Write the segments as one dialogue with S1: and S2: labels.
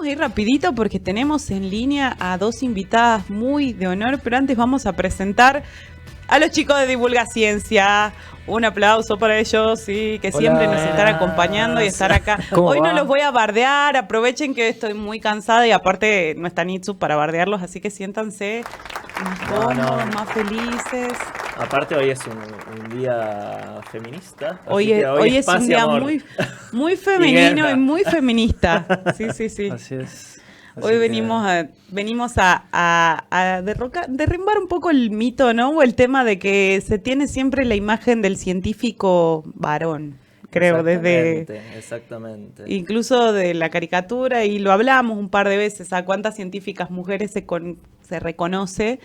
S1: a ir rapidito porque tenemos en línea a dos invitadas muy de honor, pero antes vamos a presentar a los chicos de Divulga Ciencia. Un aplauso para ellos, sí, que siempre nos están acompañando y estar acá. Hoy no los voy a bardear, aprovechen que estoy muy cansada y aparte no está Nitsu para bardearlos, así que siéntanse más cómodos, más felices.
S2: Aparte hoy es un día feminista.
S1: Hoy es un día muy femenino y muy feminista. Sí.
S3: Así es.
S1: Hoy venimos a derrumbar un poco el mito, ¿no? O el tema de que se tiene siempre la imagen del científico varón, creo,
S2: Exactamente.
S1: Incluso de la caricatura, y lo hablamos un par de veces, a cuántas científicas mujeres se reconoce.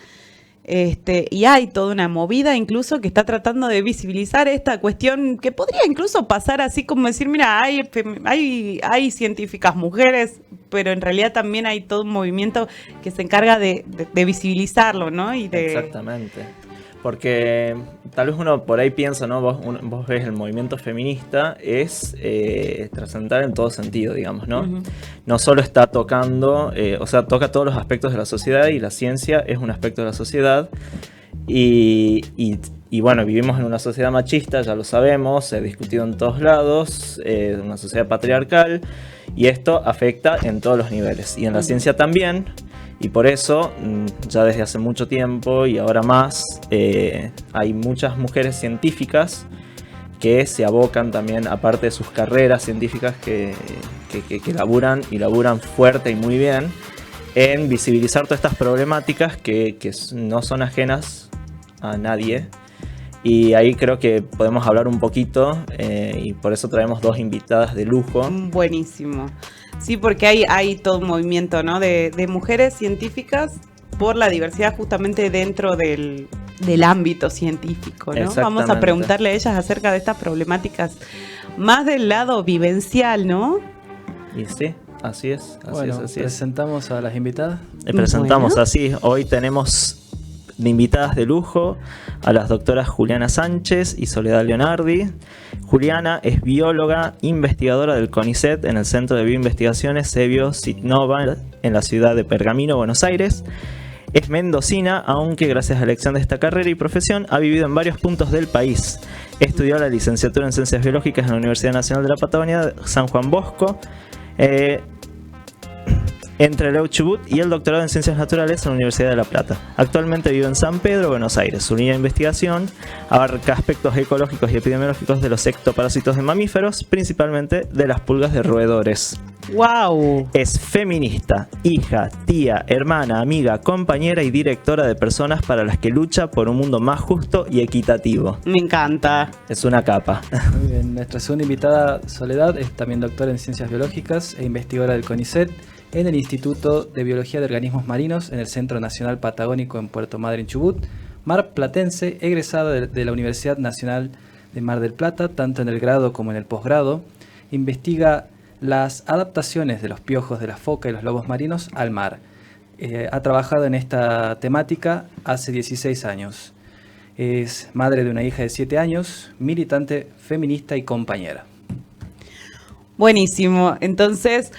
S1: Y hay toda una movida incluso que está tratando de visibilizar esta cuestión que podría incluso pasar así como decir, mira, hay científicas mujeres, pero en realidad también hay todo un movimiento que se encarga de visibilizarlo, ¿no?
S2: Exactamente. Porque tal vez uno por ahí piensa, ¿no? Vos ves el movimiento feminista es trascendental en todo sentido, digamos, ¿no? Uh-huh. No solo está tocando, toca todos los aspectos de la sociedad, y la ciencia es un aspecto de la sociedad. Y bueno, vivimos en una sociedad machista, ya lo sabemos, se ha discutido en todos lados, una sociedad patriarcal, y esto afecta en todos los niveles. Y en la ciencia también. Y por eso, ya desde hace mucho tiempo y ahora más, hay muchas mujeres científicas que se abocan también, aparte de sus carreras científicas, que laburan fuerte y muy bien en visibilizar todas estas problemáticas que no son ajenas a nadie. Y ahí creo que podemos hablar un poquito, y por eso traemos dos invitadas de lujo.
S1: Buenísimo. Sí, porque hay todo un movimiento, ¿no? de mujeres científicas por la diversidad justamente dentro del ámbito científico, ¿no? Vamos a preguntarle a ellas acerca de estas problemáticas más del lado vivencial, ¿no?
S2: Y sí, así es.
S3: Presentamos a las invitadas.
S2: Presentamos así. Hoy tenemos de invitadas de lujo a las doctoras Juliana Sánchez y Soledad Leonardi. Juliana es bióloga, investigadora del CONICET en el Centro de Bioinvestigaciones Sebio Sitnova en la ciudad de Pergamino, Buenos Aires. Es mendocina, aunque gracias a la elección de esta carrera y profesión ha vivido en varios puntos del país. Estudió la licenciatura en Ciencias Biológicas en la Universidad Nacional de la Patagonia, San Juan Bosco, entre Leu Chubut, y el doctorado en Ciencias Naturales en la Universidad de La Plata. Actualmente vive en San Pedro, Buenos Aires. Su línea de investigación abarca aspectos ecológicos y epidemiológicos de los ectoparásitos de mamíferos, principalmente de las pulgas de roedores.
S1: ¡Wow!
S2: Es feminista, hija, tía, hermana, amiga, compañera y directora de Personas para las que lucha por un mundo más justo y equitativo.
S1: Me encanta.
S2: Es una capa.
S3: Muy bien. Nuestra segunda invitada, Soledad, es también doctora en Ciencias Biológicas e investigadora del CONICET en el Instituto de Biología de Organismos Marinos en el Centro Nacional Patagónico en Puerto Madryn, Chubut. Marplatense, egresada de la Universidad Nacional de Mar del Plata, tanto en el grado como en el posgrado. Investiga las adaptaciones de los piojos de la foca y los lobos marinos al mar. Ha trabajado en esta temática hace 16 años. Es madre de una hija de 7 años, militante feminista y compañera.
S1: Buenísimo. Entonces,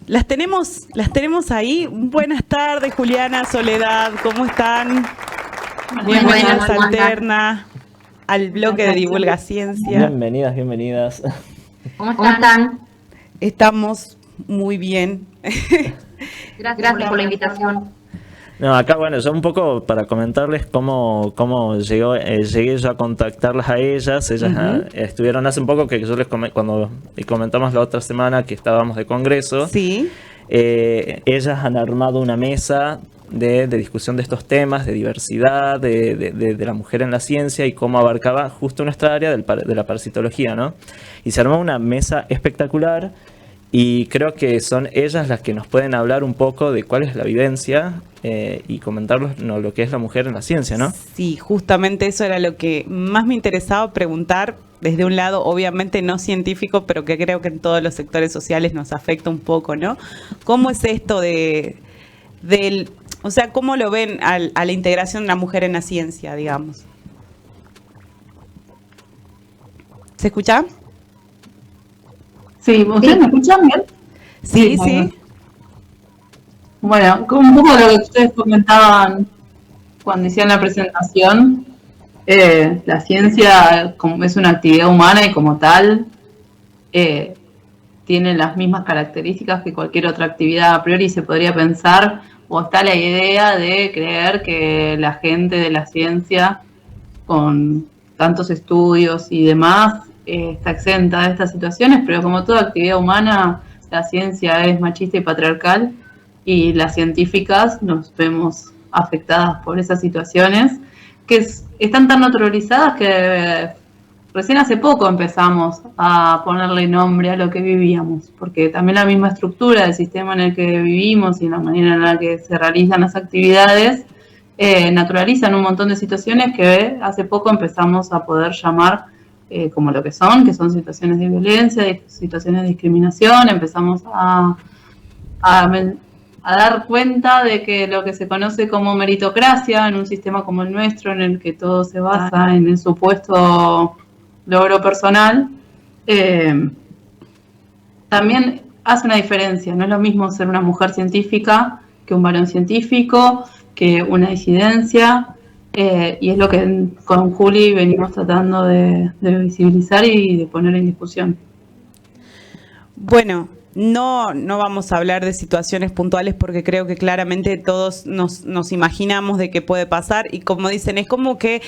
S1: las tenemos ahí. Buenas tardes, Juliana, Soledad, ¿cómo están? Bienvenidas a Alterna, al bloque de Divulga Ciencia.
S2: Bienvenidas.
S4: ¿Cómo están?
S1: Estamos muy bien.
S4: Gracias por la invitación.
S2: No, acá, bueno, yo un poco para comentarles cómo llegué yo a contactarlas a ellas. Ellas estuvieron hace un poco, que yo cuando comentamos la otra semana que estábamos de congreso.
S1: Sí.
S2: Ellas han armado una mesa de discusión de estos temas, de diversidad, de la mujer en la ciencia y cómo abarcaba justo nuestra área de la parasitología, ¿no? Y se armó una mesa espectacular. Y creo que son ellas las que nos pueden hablar un poco de cuál es la vivencia y comentarnos lo que es la mujer en la ciencia, ¿no?
S1: Sí, justamente eso era lo que más me interesaba preguntar, desde un lado obviamente no científico, pero que creo que en todos los sectores sociales nos afecta un poco, ¿no? ¿Cómo es esto o sea, cómo lo ven a la integración de la mujer en la ciencia, digamos? ¿Se escucha?
S4: Sí, ¿ustedes me escuchan bien?
S1: Sí.
S5: Bueno, con un poco de lo que ustedes comentaban cuando hicieron la presentación, la ciencia como es una actividad humana y como tal tiene las mismas características que cualquier otra actividad. A priori se podría pensar, o está la idea de creer que la gente de la ciencia, con tantos estudios y demás, está exenta de estas situaciones, pero como toda actividad humana, la ciencia es machista y patriarcal, y las científicas nos vemos afectadas por esas situaciones que están tan naturalizadas que recién hace poco empezamos a ponerle nombre a lo que vivíamos, porque también la misma estructura del sistema en el que vivimos y la manera en la que se realizan las actividades naturalizan un montón de situaciones que hace poco empezamos a poder llamar como lo que son situaciones de violencia, situaciones de discriminación. Empezamos a dar cuenta de que lo que se conoce como meritocracia en un sistema como el nuestro, en el que todo se basa en el supuesto logro personal, también hace una diferencia. No es lo mismo ser una mujer científica que un varón científico, que una disidencia, y es lo que con Juli venimos tratando de visibilizar y de poner en discusión.
S1: Bueno, no vamos a hablar de situaciones puntuales porque creo que claramente todos nos imaginamos de qué puede pasar, y como dicen, es como que,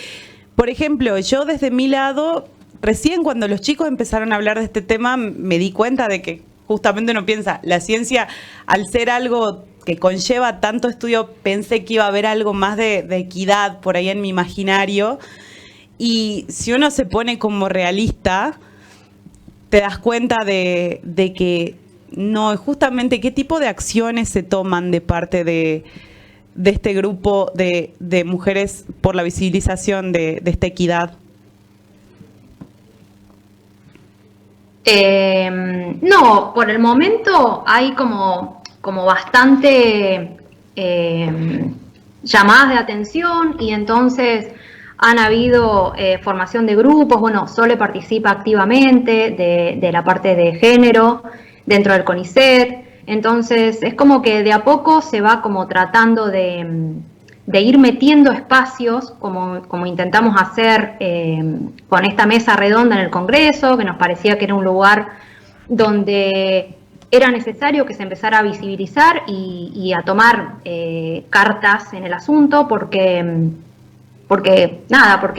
S1: por ejemplo, yo desde mi lado, recién cuando los chicos empezaron a hablar de este tema, me di cuenta de que justamente uno piensa, la ciencia, al ser algo que conlleva tanto estudio, pensé que iba a haber algo más de equidad por ahí en mi imaginario, y si uno se pone como realista, te das cuenta de que no, justamente qué tipo de acciones se toman de parte de este grupo de mujeres por la visibilización de esta equidad.
S4: No, por el momento hay como bastante llamadas de atención, y entonces han habido formación de grupos. Bueno, Sole participa activamente de la parte de género dentro del CONICET, entonces es como que de a poco se va como tratando de ir metiendo espacios, como intentamos hacer con esta mesa redonda en el Congreso, que nos parecía que era un lugar donde era necesario que se empezara a visibilizar y a tomar cartas en el asunto, porque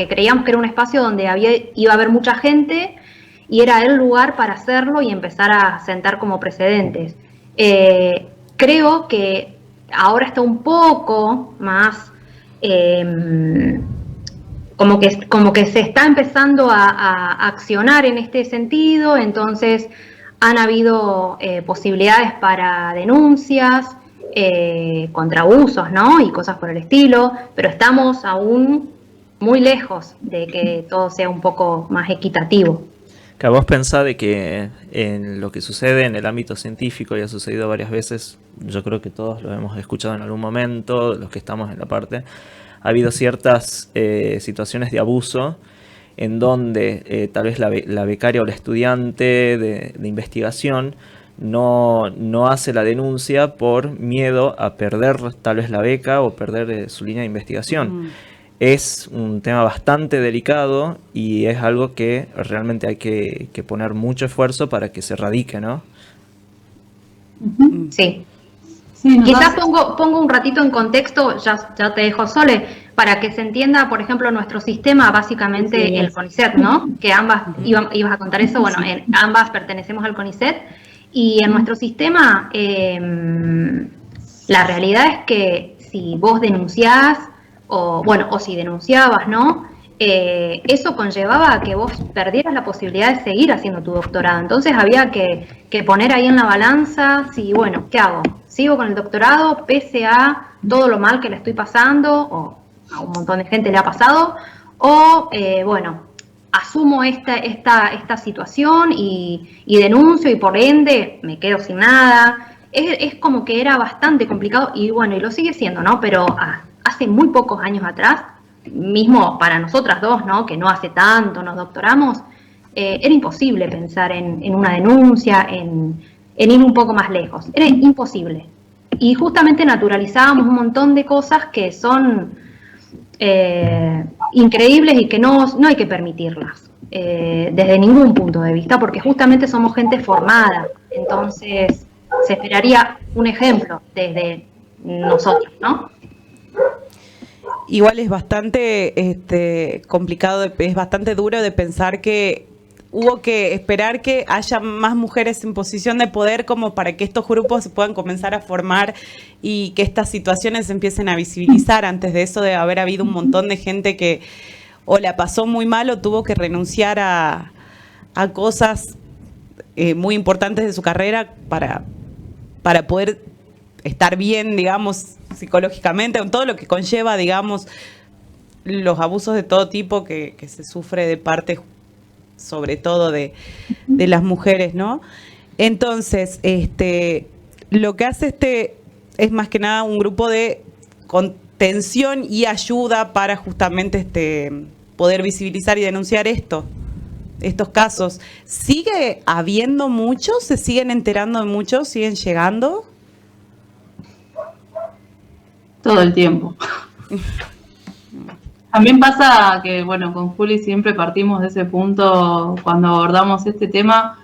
S4: creíamos que era un espacio donde iba a haber mucha gente y era el lugar para hacerlo y empezar a sentar como precedentes. Creo que ahora está un poco más, como que se está empezando a accionar en este sentido, entonces han habido posibilidades para denuncias contra abusos, ¿no? Y cosas por el estilo, pero estamos aún muy lejos de que todo sea un poco más equitativo.
S2: Que vos pensás de que en lo que sucede en el ámbito científico, y ha sucedido varias veces, yo creo que todos lo hemos escuchado en algún momento, los que estamos en la parte, ha habido ciertas situaciones de abuso en donde tal vez la becaria o la estudiante de investigación no hace la denuncia por miedo a perder tal vez la beca o perder su línea de investigación. Es un tema bastante delicado y es algo que realmente hay que poner mucho esfuerzo para que se erradique, ¿no?
S4: Sí. Quizás pongo un ratito en contexto, ya te dejo, Sole, para que se entienda, por ejemplo, nuestro sistema, básicamente el CONICET, ¿no? Que ambas, ibas a contar eso, bueno, ambas pertenecemos al CONICET, y en nuestro sistema la realidad es que si vos denunciás, o si denunciabas, ¿no? Eso conllevaba a que vos perdieras la posibilidad de seguir haciendo tu doctorado. Entonces había que poner ahí en la balanza, bueno, ¿qué hago? ¿Sigo con el doctorado pese a todo lo mal que le estoy pasando, o a un montón de gente le ha pasado? O, asumo esta situación y denuncio, y por ende me quedo sin nada. Es como que era bastante complicado, y lo sigue siendo, ¿no? Pero hace muy pocos años atrás, mismo para nosotras dos, ¿no? Que no hace tanto nos doctoramos, era imposible pensar en una denuncia, en ir un poco más lejos. Era imposible. y justamente naturalizábamos un montón de cosas que son increíbles y que no hay que permitirlas desde ningún punto de vista, porque justamente somos gente formada. Entonces se esperaría un ejemplo desde nosotros, ¿no?
S1: Igual es bastante complicado, es bastante duro de pensar que hubo que esperar que haya más mujeres en posición de poder como para que estos grupos se puedan comenzar a formar y que estas situaciones se empiecen a visibilizar. Antes de eso de haber habido un montón de gente que o la pasó muy mal o tuvo que renunciar a cosas muy importantes de su carrera para poder estar bien, digamos, psicológicamente, con todo lo que conlleva, digamos, los abusos de todo tipo que se sufre de parte, sobre todo de las mujeres, ¿no? Entonces, lo que hace es más que nada un grupo de contención y ayuda para justamente poder visibilizar y denunciar estos casos. ¿Sigue habiendo muchos? ¿Se siguen enterando de muchos? ¿Siguen llegando?
S5: Todo el tiempo. También pasa que, bueno, con Juli siempre partimos de ese punto cuando abordamos este tema.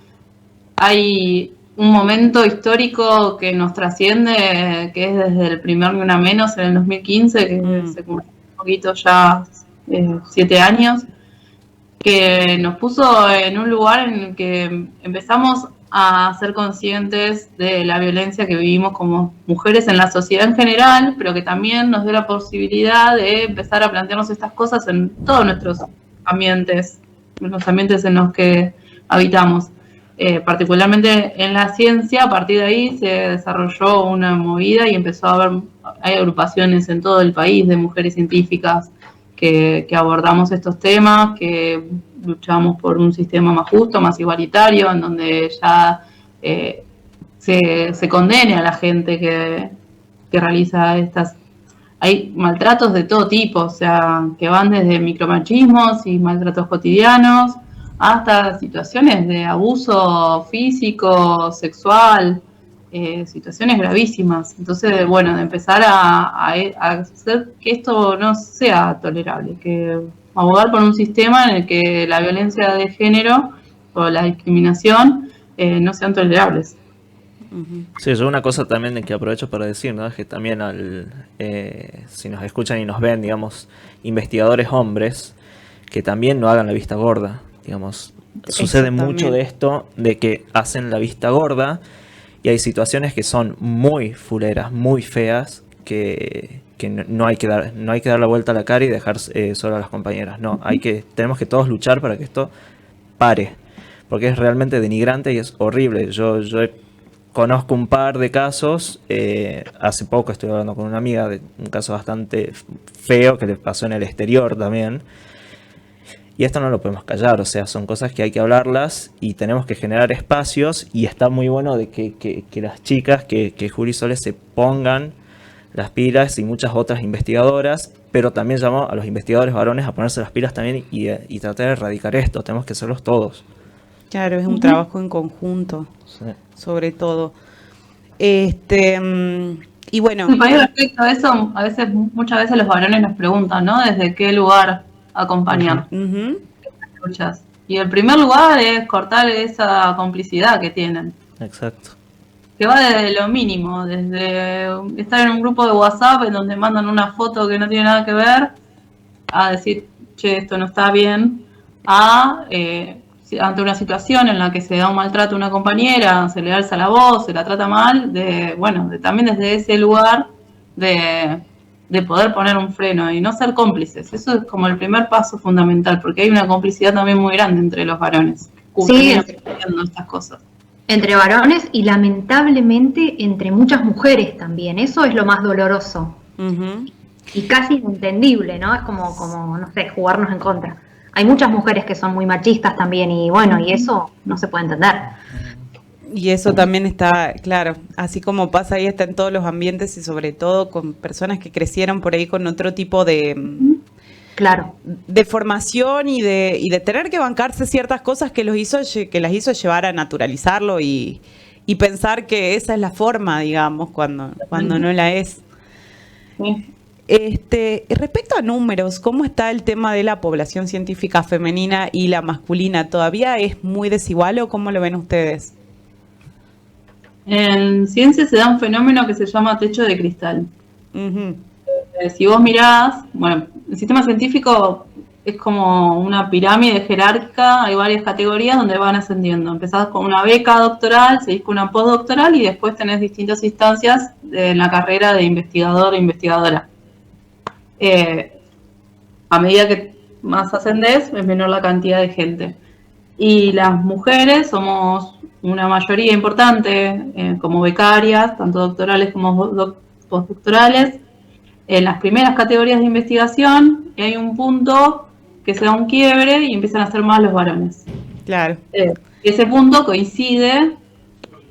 S5: Hay un momento histórico que nos trasciende, que es desde el primer Ni Una Menos en el 2015, que se cumplió un poquito ya 7 años, que nos puso en un lugar en el que empezamos a ser conscientes de la violencia que vivimos como mujeres en la sociedad en general, pero que también nos dio la posibilidad de empezar a plantearnos estas cosas en todos nuestros ambientes, en los ambientes en los que habitamos. Particularmente en la ciencia, a partir de ahí se desarrolló una movida y empezó a haber, hay agrupaciones en todo el país de mujeres científicas que abordamos estos temas, que luchamos por un sistema más justo, más igualitario, en donde ya se condene a la gente que realiza estas... Hay maltratos de todo tipo, o sea, que van desde micromachismos y maltratos cotidianos hasta situaciones de abuso físico, sexual, situaciones gravísimas. Entonces, bueno, de empezar a hacer que esto no sea tolerable, que abogar por un sistema en el que la violencia de género o la discriminación no sean tolerables.
S2: Sí, yo una cosa también de que aprovecho para decir, ¿no? Es que también si nos escuchan y nos ven, digamos, investigadores hombres, que también no hagan la vista gorda, digamos. Sucede mucho de esto, de que hacen la vista gorda y hay situaciones que son muy fuleras, muy feas, que no hay que dar la vuelta a la cara y dejar solo a las compañeras. No, tenemos que todos luchar para que esto pare, porque es realmente denigrante y es horrible. Yo conozco un par de casos, hace poco estoy hablando con una amiga de un caso bastante feo que le pasó en el exterior también, y esto no lo podemos callar, o sea, son cosas que hay que hablarlas y tenemos que generar espacios, y está muy bueno de que las chicas, que Juli Sole se pongan las pilas y muchas otras investigadoras, pero también llamo a los investigadores varones a ponerse las pilas también y tratar de erradicar esto, tenemos que hacerlos todos.
S1: Claro, es un trabajo en conjunto, sí, sobre todo. Y bueno...
S5: Respecto a eso, muchas veces los varones nos preguntan, ¿no? ¿Desde qué lugar acompañar estas luchas? Y el primer lugar es cortar esa complicidad que tienen.
S2: Exacto.
S5: Que va desde lo mínimo, desde estar en un grupo de WhatsApp en donde mandan una foto que no tiene nada que ver, a decir, che, esto no está bien, ante una situación en la que se da un maltrato a una compañera, se le alza la voz, se la trata mal, también desde ese lugar de poder poner un freno y no ser cómplices. Eso es como el primer paso fundamental, porque hay una complicidad también muy grande entre los varones.
S4: Sí,
S5: estas cosas.
S4: Entre varones y lamentablemente entre muchas mujeres también. Eso es lo más doloroso. Y casi inentendible, ¿no? Es como, no sé, jugarnos en contra. Hay muchas mujeres que son muy machistas también y bueno, y eso no se puede entender.
S1: Y eso también está, claro, así como pasa ahí, está en todos los ambientes y sobre todo con personas que crecieron por ahí con otro tipo de...
S4: Claro.
S1: De formación y de tener que bancarse ciertas cosas que las hizo llevar a naturalizarlo y y pensar que esa es la forma, digamos, cuando no la es.
S5: Sí.
S1: Respecto a números, ¿cómo está el tema de la población científica femenina y la masculina? ¿Todavía es muy desigual o cómo lo ven ustedes?
S5: En ciencia se da un fenómeno que se llama techo de cristal.
S1: Ujú.
S5: Si vos mirás, bueno, el sistema científico es como una pirámide jerárquica, hay varias categorías donde van ascendiendo. Empezás con una beca doctoral, seguís con una postdoctoral y después tenés distintas instancias en la carrera de investigador e investigadora. A medida que más ascendés, es menor la cantidad de gente. Y las mujeres somos una mayoría importante como becarias, tanto doctorales como postdoctorales, en las primeras categorías de investigación, y hay un punto que se da un quiebre y empiezan a ser más los varones.
S1: Claro.
S5: Ese punto coincide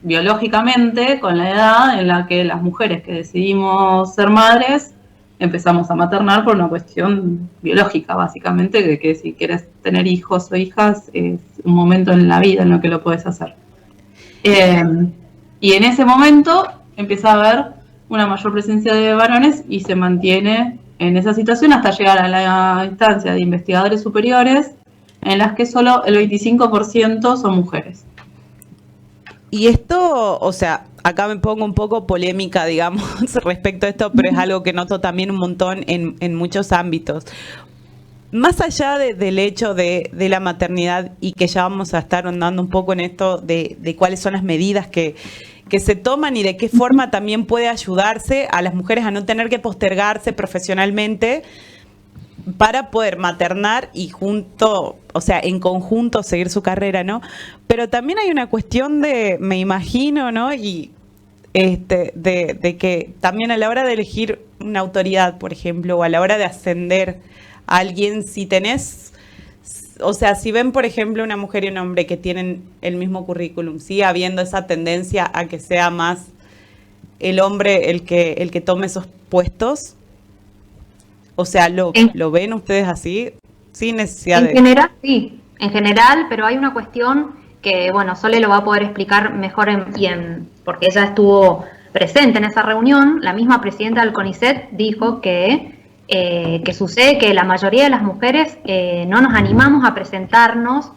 S5: biológicamente con la edad en la que las mujeres que decidimos ser madres empezamos a maternar por una cuestión biológica, básicamente, de que si quieres tener hijos o hijas es un momento en la vida en lo que lo puedes hacer. Y en ese momento empieza a haber una mayor presencia de varones y se mantiene en esa situación hasta llegar a la instancia de investigadores superiores en las que solo el 25% son mujeres.
S1: Y esto, o sea, acá me pongo un poco polémica, digamos, respecto a esto, pero es algo que noto también un montón en muchos ámbitos. Más allá del hecho de la maternidad, y que ya vamos a estar andando un poco en esto de cuáles son las medidas que se toman y de qué forma también puede ayudarse a las mujeres a no tener que postergarse profesionalmente para poder maternar y en conjunto seguir su carrera, ¿no? Pero también hay una cuestión me imagino, ¿no? Y de que también a la hora de elegir una autoridad, por ejemplo, o a la hora de ascender a alguien, si ven, por ejemplo, una mujer y un hombre que tienen el mismo currículum, sigue habiendo esa tendencia a que sea más el hombre el que tome esos puestos. O sea, ¿lo ven ustedes así? Sin necesidad
S4: En general, sí. En general, pero hay una cuestión que, bueno, Sole lo va a poder explicar mejor porque ella estuvo presente en esa reunión. La misma presidenta del CONICET dijo que sucede que la mayoría de las mujeres no nos animamos a presentarnos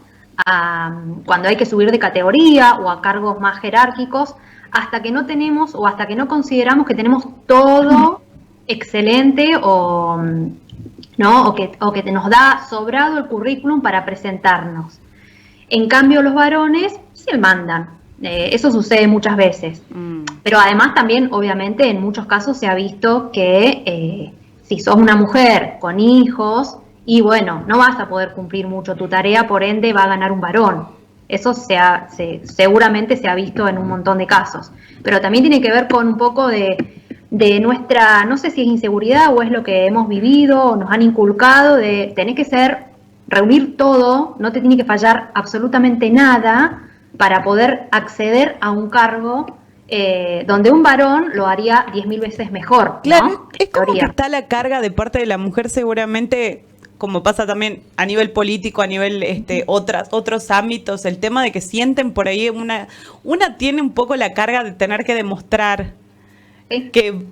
S4: cuando hay que subir de categoría o a cargos más jerárquicos hasta que no tenemos o hasta que no consideramos que tenemos todo excelente o que nos da sobrado el currículum para presentarnos. En cambio, los varones se mandan. Eso sucede muchas veces. Pero además también, obviamente, en muchos casos se ha visto que si sos una mujer con hijos, y bueno, no vas a poder cumplir mucho tu tarea, por ende va a ganar un varón. Eso seguramente se ha visto en un montón de casos. Pero también tiene que ver con un poco de nuestra, no sé si es inseguridad o es lo que hemos vivido, o nos han inculcado de tener que reunir todo, no te tiene que fallar absolutamente nada para poder acceder a un cargo donde un varón lo haría 10.000 veces mejor.
S1: Claro,
S4: ¿no?
S1: es como que está la carga de parte de la mujer seguramente, como pasa también a nivel político, a nivel otros ámbitos, el tema de que sienten por ahí, una tiene un poco la carga de tener que demostrar que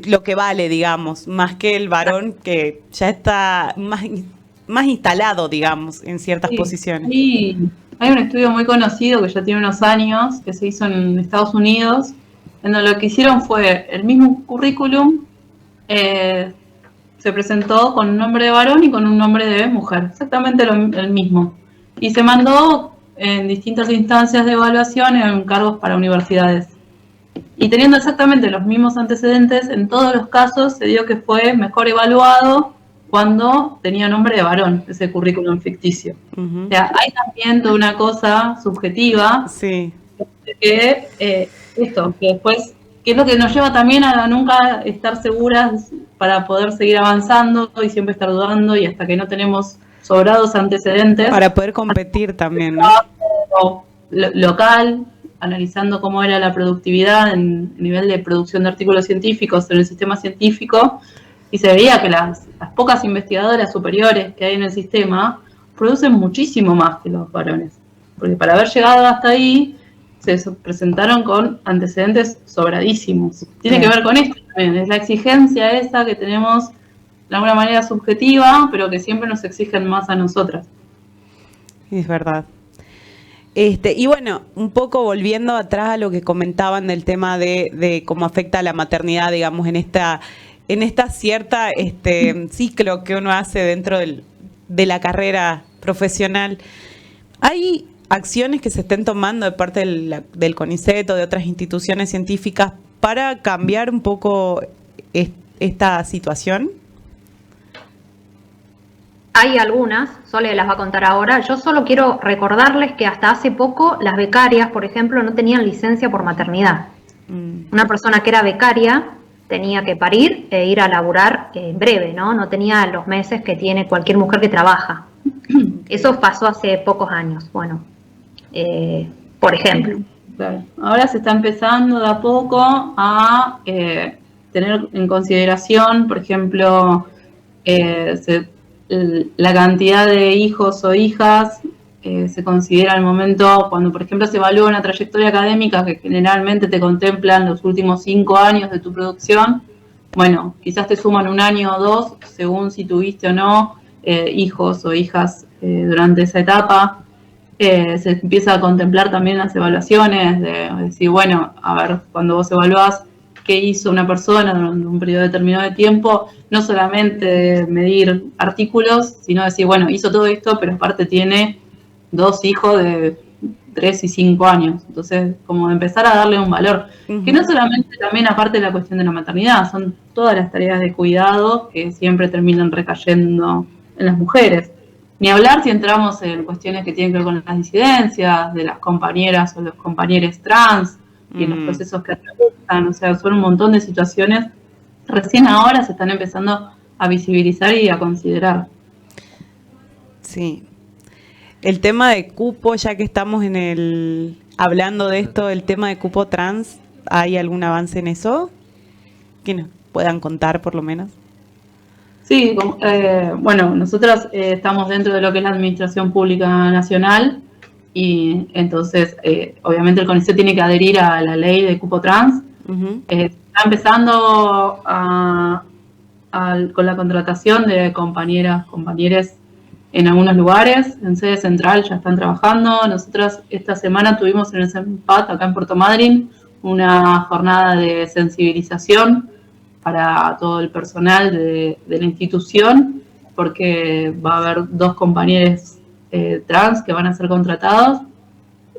S1: lo que vale, digamos, más que el varón que ya está más instalado, digamos, en ciertas posiciones.
S5: Sí. Hay un estudio muy conocido que ya tiene unos años, que se hizo en Estados Unidos, en donde lo que hicieron fue el mismo currículum, se presentó con un nombre de varón y con un nombre de mujer, exactamente el mismo. Y se mandó en distintas instancias de evaluación en cargos para universidades. Y teniendo exactamente los mismos antecedentes, en todos los casos se dio que fue mejor evaluado cuando tenía nombre de varón, ese currículum ficticio. O sea, hay también toda una cosa subjetiva,
S1: sí,
S5: que después, que es lo que nos lleva también a nunca estar seguras para poder seguir avanzando y siempre estar dudando, y hasta que no tenemos sobrados antecedentes.
S1: Para poder competir también, ¿no?
S5: Local, analizando cómo era la productividad en nivel de producción de artículos científicos en el sistema científico, y se veía que las pocas investigadoras superiores que hay en el sistema producen muchísimo más que los varones. Porque para haber llegado hasta ahí, presentaron con antecedentes sobradísimos. Tiene
S1: Claro.
S5: que ver con esto también, es la exigencia esa que tenemos de alguna manera subjetiva, pero que siempre nos exigen más a nosotras.
S1: Es verdad. Y bueno, un poco volviendo atrás a lo que comentaban del tema de cómo afecta a la maternidad, digamos, en esta cierta ciclo que uno hace dentro de la carrera profesional. ¿Hay acciones que se estén tomando de parte del CONICET o de otras instituciones científicas para cambiar un poco esta situación?
S4: Hay algunas, Sole las va a contar ahora. Yo solo quiero recordarles que hasta hace poco las becarias, por ejemplo, no tenían licencia por maternidad. Una persona que era becaria tenía que parir e ir a laburar en breve, ¿no? No tenía los meses que tiene cualquier mujer que trabaja. Eso pasó hace pocos años, bueno, por ejemplo.
S5: Claro. Ahora se está empezando de a poco a tener en consideración, por ejemplo, la cantidad de hijos o hijas se considera al momento cuando, por ejemplo, se evalúa una trayectoria académica que generalmente te contemplan los últimos 5 años de tu producción. Bueno, quizás te suman 1 año o 2, según si tuviste o no hijos o hijas durante esa etapa. Se empieza a contemplar también las evaluaciones, de decir, bueno, a ver, cuando vos evaluás qué hizo una persona durante un periodo determinado de tiempo, no solamente medir artículos, sino decir, bueno, hizo todo esto, pero aparte tiene 2 hijos de 3 y 5 años. Entonces, como empezar a darle un valor, que no solamente también aparte de la cuestión de la maternidad, son todas las tareas de cuidado que siempre terminan recayendo en las mujeres. Ni hablar si entramos en cuestiones que tienen que ver con las disidencias, de las compañeras o los compañeros trans, y los procesos que atraviesan, o sea, son un montón de situaciones. Recién ahora se están empezando a visibilizar y a considerar.
S1: Sí. El tema de cupo, ya que estamos hablando de esto, el tema de cupo trans, ¿hay algún avance en eso? Que nos puedan contar por lo menos.
S5: Sí, bueno, nosotros estamos dentro de lo que es la Administración Pública Nacional y entonces obviamente el CONICET tiene que adherir a la ley de cupo trans. Está empezando con la contratación de compañeros en algunos lugares, en sede central ya están trabajando. Nosotros esta semana tuvimos en el CEMPAT, acá en Puerto Madryn, una jornada de sensibilización para todo el personal de la institución, porque va a haber 2 compañeros trans que van a ser contratados.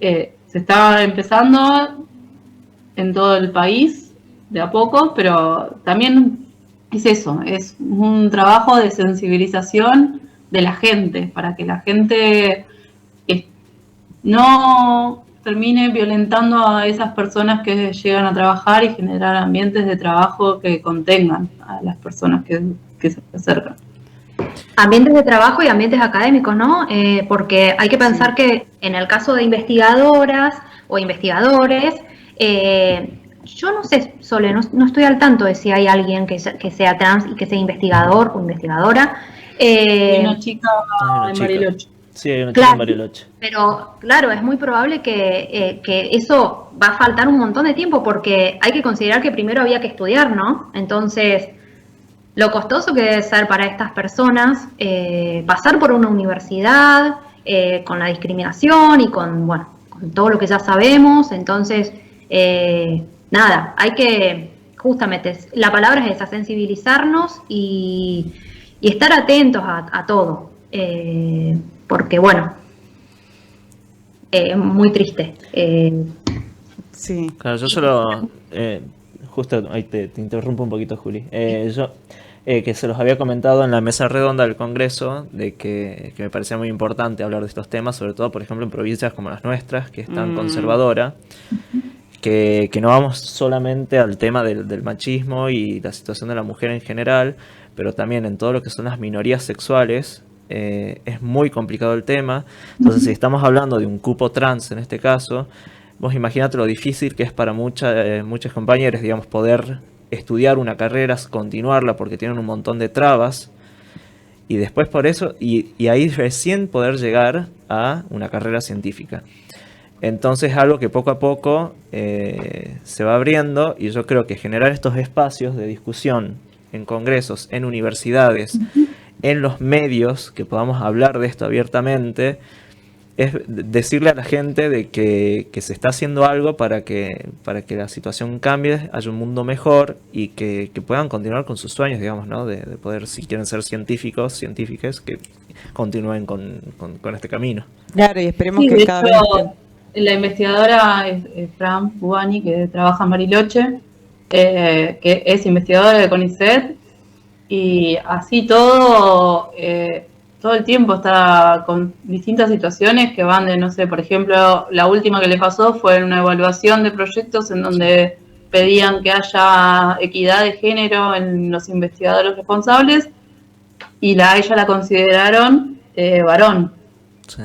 S5: Se está empezando en todo el país, de a poco, pero también es eso, es un trabajo de sensibilización de la gente, para que la gente no termine violentando a esas personas que llegan a trabajar y generar ambientes de trabajo que contengan a las personas que se acercan.
S4: Ambientes de trabajo y ambientes académicos, ¿no? Porque hay que pensar que en el caso de investigadoras o investigadores, yo no sé, Sole, no estoy al tanto de si hay alguien que sea trans y que sea investigador o investigadora.
S5: Hay una chica en Bariloche.
S2: Sí, hay una chica en Bariloche.
S4: Pero claro, es muy probable que eso va a faltar un montón de tiempo porque hay que considerar que primero había que estudiar, ¿no? Entonces, lo costoso que debe ser para estas personas pasar por una universidad con la discriminación y con todo lo que ya sabemos. Entonces, nada, hay que, justamente, la palabra es esa, sensibilizarnos y estar atentos a todo. Porque bueno, es muy triste.
S1: Sí.
S2: Claro, yo solo, justo ahí te interrumpo un poquito, Juli. Yo que se los había comentado en la mesa redonda del Congreso, de que me parecía muy importante hablar de estos temas, sobre todo, por ejemplo, en provincias como las nuestras, que es tan conservadora, que no vamos solamente al tema del machismo y la situación de la mujer en general, pero también en todo lo que son las minorías sexuales. Es muy complicado el tema. Entonces, si estamos hablando de un cupo trans en este caso, vos imaginate lo difícil que es para muchas compañeras, digamos, poder estudiar una carrera, continuarla, porque tienen un montón de trabas, y después por eso, y ahí recién poder llegar a una carrera científica. Entonces es algo que poco a poco se va abriendo, y yo creo que generar estos espacios de discusión en congresos, en universidades, en los medios, que podamos hablar de esto abiertamente, es decirle a la gente de que se está haciendo algo para que la situación cambie, haya un mundo mejor y que puedan continuar con sus sueños, digamos, ¿no? De poder, si quieren ser científicos, científicas, que continúen con este camino.
S1: Claro, y esperemos
S5: Sí,
S1: que
S5: de
S1: cada
S5: hecho,
S1: vez...
S5: la investigadora es Fran Bubani, que trabaja en Bariloche, que es investigadora de CONICET, y así todo el tiempo está con distintas situaciones que van de, no sé, por ejemplo, la última que le pasó fue una evaluación de proyectos en donde pedían que haya equidad de género en los investigadores responsables, y ella la consideraron varón,
S2: Sí.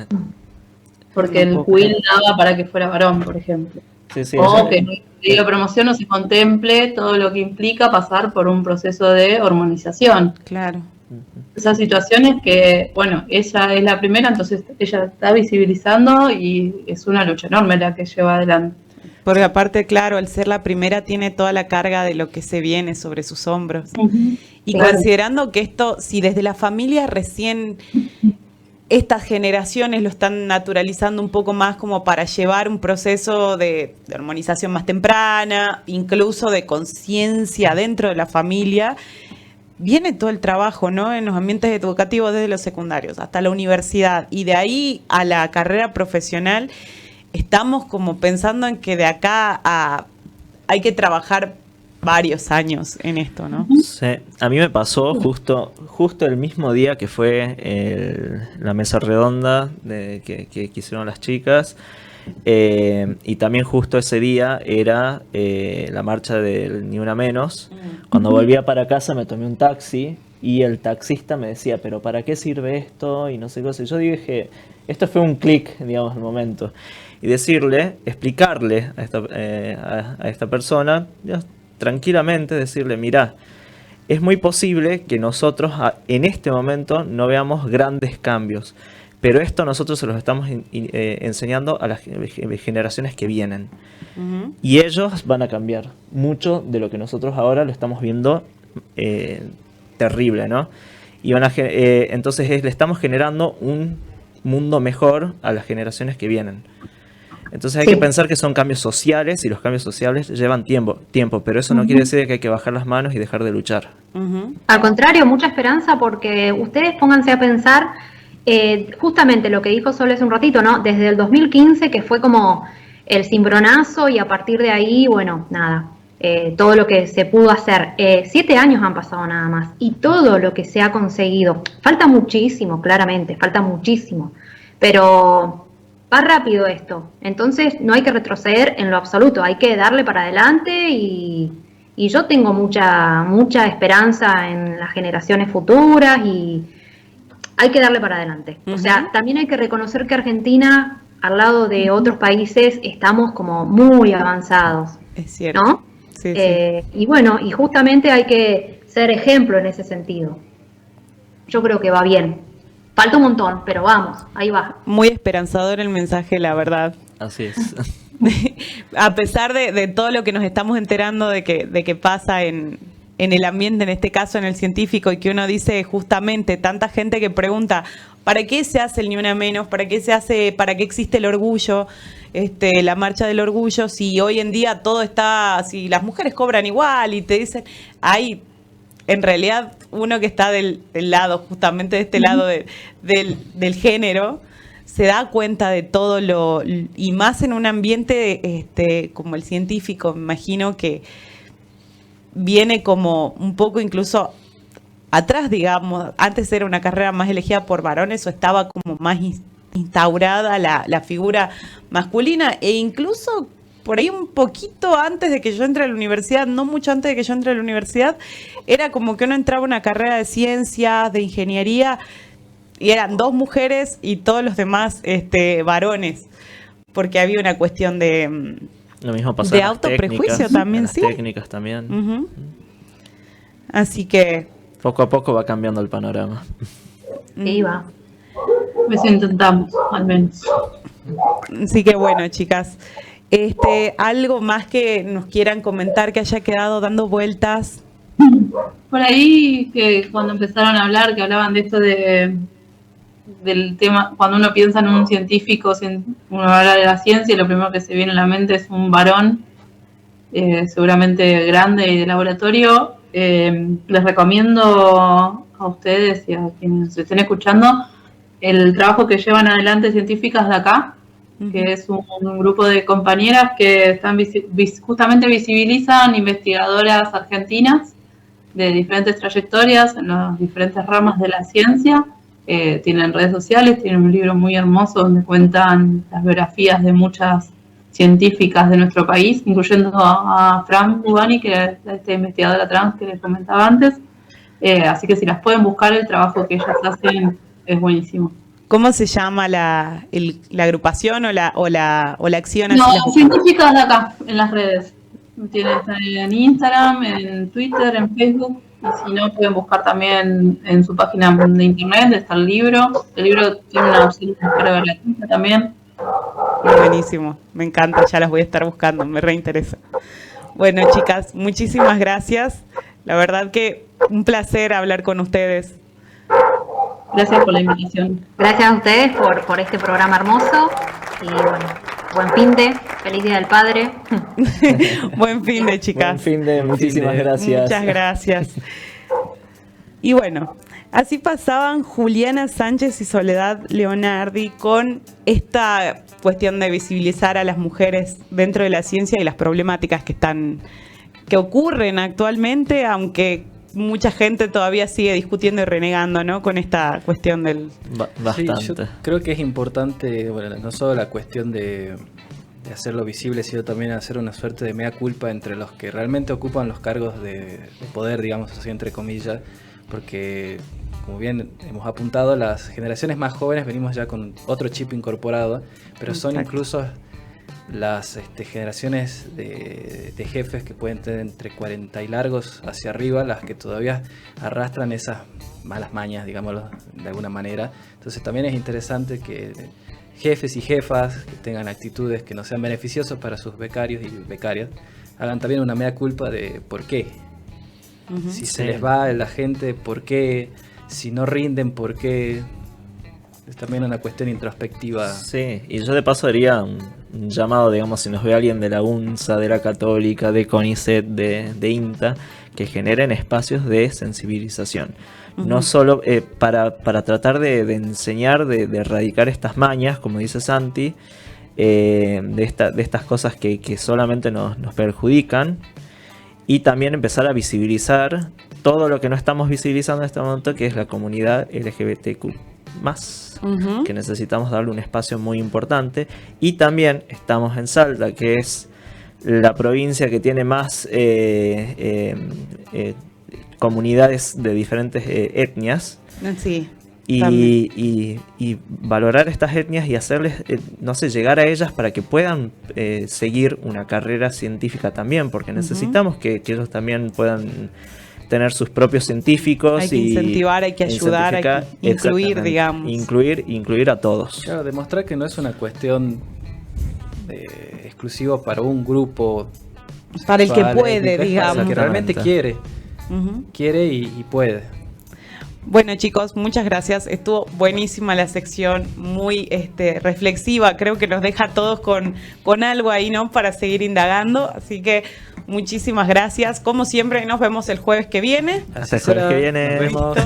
S5: porque
S1: No
S5: el
S1: puedo
S5: Quill daba para que fuera varón, por ejemplo.
S2: Sí,
S5: O que en el pedido de promoción no se contemple todo lo que implica pasar por un proceso de hormonización.
S1: Claro.
S5: Esas situaciones que, bueno, ella es la primera, entonces ella está visibilizando y es una lucha enorme la que lleva adelante.
S1: Porque aparte, claro, al ser la primera tiene toda la carga de lo que se viene sobre sus hombros. Y
S5: Claro.
S1: considerando que esto, si desde la familia recién estas generaciones lo están naturalizando un poco más como para llevar un proceso de hormonización más temprana, incluso de conciencia dentro de la familia, viene todo el trabajo, ¿no? En los ambientes educativos desde los secundarios hasta la universidad, y de ahí a la carrera profesional estamos como pensando en que de acá a hay que trabajar varios años en esto, ¿no?
S2: Sí, a mí me pasó justo el mismo día que fue la mesa redonda que hicieron las chicas, y también justo ese día era la marcha del Ni Una Menos. Cuando volvía para casa me tomé un taxi y el taxista me decía, pero ¿para qué sirve esto? Y no sé qué cosa. Y yo dije, esto fue un clic, digamos, al momento. Y explicarle a esta persona, tranquilamente decirle, mirá, es muy posible que nosotros en este momento no veamos grandes cambios, pero esto nosotros se los estamos enseñando a las generaciones que vienen.
S1: Uh-huh.
S2: Y ellos van a cambiar mucho de lo que nosotros ahora lo estamos viendo terrible, ¿no? Y entonces le estamos generando un mundo mejor a las generaciones que vienen. Entonces hay que pensar que son cambios sociales, y los cambios sociales llevan tiempo, pero eso no quiere decir que hay que bajar las manos y dejar de luchar.
S1: Uh-huh.
S4: Al contrario, mucha esperanza, porque ustedes pónganse a pensar justamente lo que dijo Sol hace un ratito, ¿no? Desde el 2015, que fue como el cimbronazo, y a partir de ahí, bueno, nada, todo lo que se pudo hacer. 7 años han pasado nada más, y todo lo que se ha conseguido. Falta muchísimo, claramente, falta muchísimo, pero va rápido esto, entonces no hay que retroceder en lo absoluto, hay que darle para adelante, y yo tengo mucha esperanza en las generaciones futuras, y hay que darle para adelante.
S1: Uh-huh.
S4: O sea, también hay que reconocer que Argentina, al lado de otros países, estamos como muy avanzados,
S1: Es cierto.
S4: ¿no?
S1: Sí, sí.
S4: Y bueno, y justamente hay que ser ejemplo en ese sentido. Yo creo que va bien. Falta un montón, pero vamos, ahí va.
S1: Muy esperanzador el mensaje, la verdad.
S2: Así es.
S1: A pesar de todo lo que nos estamos enterando de que pasa en el ambiente, en este caso en el científico, y que uno dice justamente, tanta gente que pregunta, ¿para qué se hace el Ni Una Menos? ¿Para qué existe el orgullo? La marcha del orgullo, si hoy en día todo está, si las mujeres cobran igual, y te dicen, hay en realidad uno que está del lado, justamente de este lado del género, se da cuenta de todo y más en un ambiente como el científico, me imagino que viene como un poco incluso atrás, digamos. Antes era una carrera más elegida por varones, o estaba como más instaurada la figura masculina, e incluso por ahí un poquito antes de que yo entre a la universidad, no mucho antes de que yo entre a la universidad, era como que uno entraba a una carrera de ciencias, de ingeniería, y eran 2 mujeres y todos los demás varones, porque había una cuestión de
S2: Lo mismo pasa
S1: de
S2: en las
S1: autoprejuicio
S2: técnicas,
S1: también,
S2: en las
S1: sí.
S2: técnicas también.
S1: Uh-huh. Así que
S2: Poco a poco va cambiando el panorama.
S4: Sí, va.
S5: Pues intentamos, al menos.
S1: Así que bueno, chicas, algo más que nos quieran comentar que haya quedado dando vueltas.
S5: Por ahí, que cuando empezaron a hablar, que hablaban de esto del tema, cuando uno piensa en un científico, uno habla de la ciencia y lo primero que se viene a la mente es un varón, seguramente grande y de laboratorio. Les recomiendo a ustedes y a quienes estén escuchando el trabajo que llevan adelante científicas de acá, que es un grupo de compañeras que están justamente visibilizan investigadoras argentinas de diferentes trayectorias en las diferentes ramas de la ciencia. Tienen redes sociales, tienen un libro muy hermoso donde cuentan las biografías de muchas científicas de nuestro país, incluyendo a Fran Bubani, que es esta investigadora trans que les comentaba antes. Así que si las pueden buscar, el trabajo que ellas hacen es buenísimo.
S1: ¿Cómo se llama la agrupación o la acción?
S5: No, científicas de acá, en las redes. Está en Instagram, en Twitter, en Facebook. Y si no, pueden buscar también en su página de internet, está el libro. El libro tiene una opción de descarga gratuita también.
S1: Buenísimo, me encanta, ya las voy a estar buscando, me reinteresa. Bueno, chicas, muchísimas gracias. La verdad que un placer hablar con ustedes.
S5: Gracias por la invitación.
S4: Gracias a ustedes por este programa hermoso. Y bueno, buen feliz Día del Padre.
S1: Buen fin de, chicas.
S2: Buen fin de, muchísimas gracias.
S1: Muchas gracias. Y bueno, así pasaban Juliana Sánchez y Soledad Leonardi con esta cuestión de visibilizar a las mujeres dentro de la ciencia y las problemáticas que ocurren actualmente, aunque mucha gente todavía sigue discutiendo y renegando, ¿no?, con esta cuestión del...
S2: Bastante.
S3: Sí, yo creo que es importante, bueno, no solo la cuestión de hacerlo visible, sino también hacer una suerte de mea culpa entre los que realmente ocupan los cargos de poder, digamos así, entre comillas, porque, como bien hemos apuntado, las generaciones más jóvenes venimos ya con otro chip incorporado, pero son incluso las generaciones de jefes que pueden tener entre 40 y largos hacia arriba, las que todavía arrastran esas malas mañas, digámoslo de alguna manera. Entonces también es interesante que jefes y jefas que tengan actitudes que no sean beneficiosas para sus becarios y becarias hagan también una mea culpa de por qué. Si se les va la gente, ¿por qué? Si no rinden, ¿por qué? Es también una cuestión introspectiva.
S2: Sí, y yo de paso haría un llamado, digamos, si nos ve alguien de la UNSA, de la Católica, de CONICET, de INTA, que generen espacios de sensibilización. No solo para tratar de enseñar, de erradicar estas mañas, como dice Santi, de estas cosas que solamente nos perjudican, y también empezar a visibilizar todo lo que no estamos visibilizando en este momento, que es la comunidad LGBTQ+, que necesitamos darle un espacio muy importante. Y también estamos en Salta, que es la provincia que tiene más comunidades de diferentes etnias.
S1: Sí.
S2: Y valorar estas etnias y hacerles, no sé, llegar a ellas para que puedan seguir una carrera científica también, porque necesitamos que ellos también puedan tener sus propios científicos.
S1: Hay que incentivar, hay que ayudar, hay que incluir, digamos.
S2: Incluir a todos.
S3: Claro, demostrar que no es una cuestión exclusiva para un grupo.
S1: Para el que puede, digamos.
S3: Para el que realmente quiere. Quiere y puede.
S1: Bueno, chicos, muchas gracias. Estuvo buenísima la sección, muy reflexiva. Creo que nos deja a todos con algo ahí, ¿no?, para seguir indagando. Así que muchísimas gracias. Como siempre, nos vemos el jueves que viene.
S2: Hasta el jueves que viene.
S3: Nos vemos.